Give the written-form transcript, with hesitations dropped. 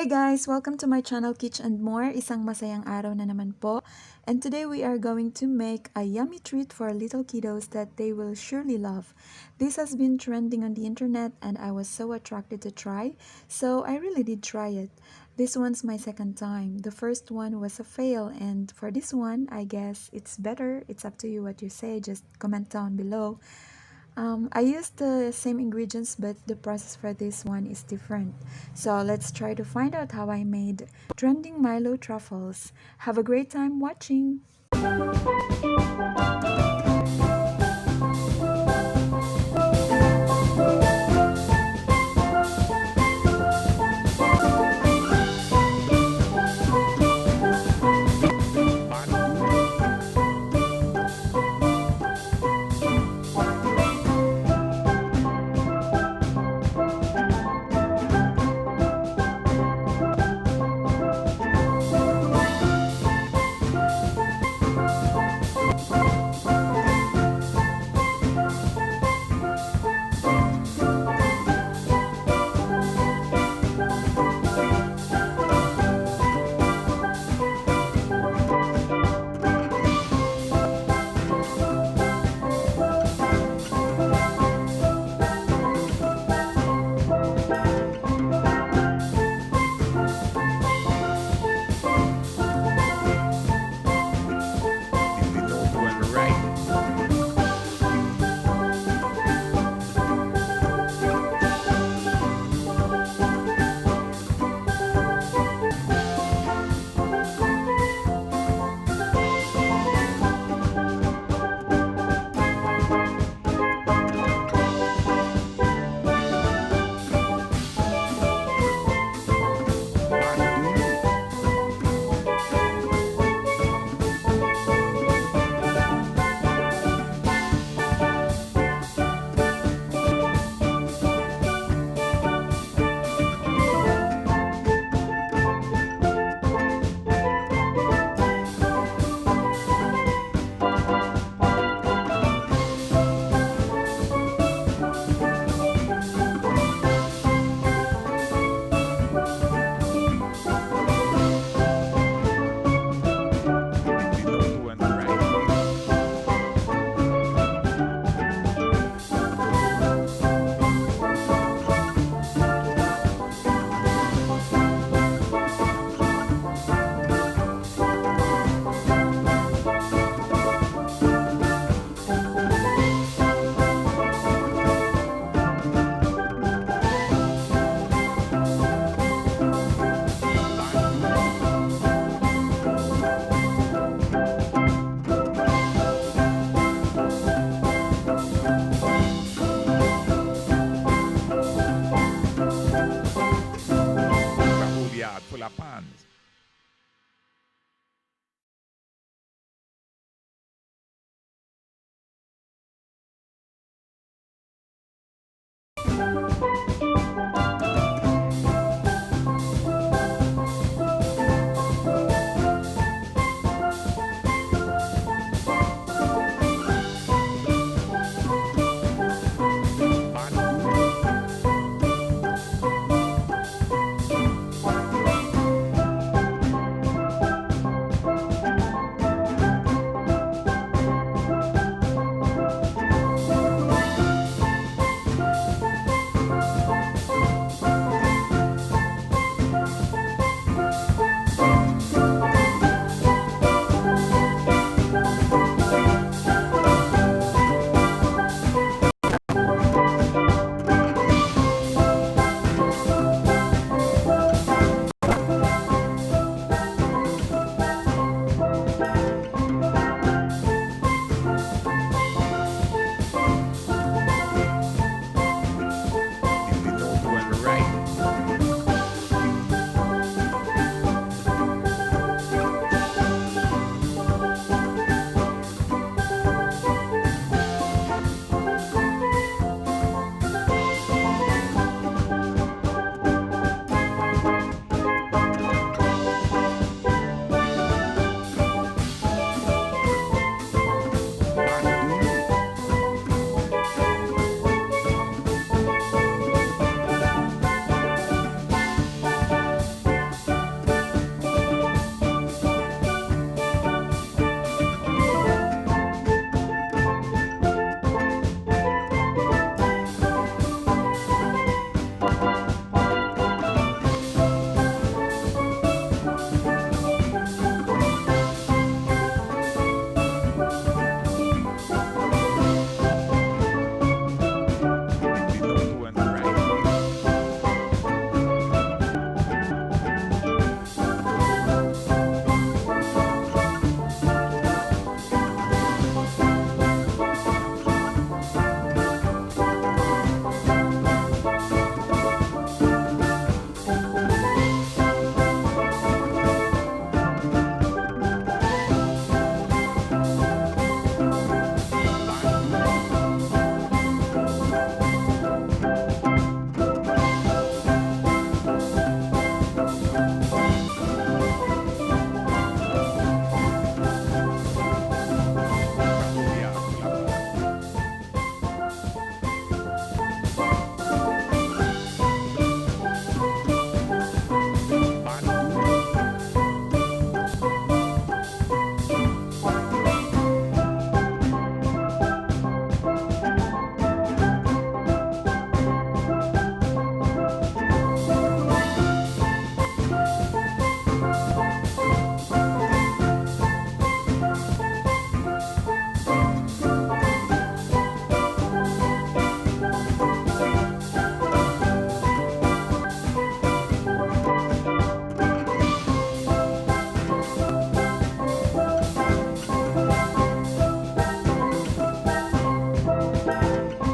Hey guys! Welcome to my channel Kitch More. Isang masayang araw na naman po. And today we are going to make a yummy treat for little kiddos that they will surely love. This has been trending on the internet and I was so attracted to try. So I really did try it. This one's my second time. The first one was a fail, and for this one, I guess it's better. It's up to you what you say. Just comment down below. I used the same ingredients, but the process for this one is different. So let's try to find out how I made Trending Milo Truffles. Have a great time watching!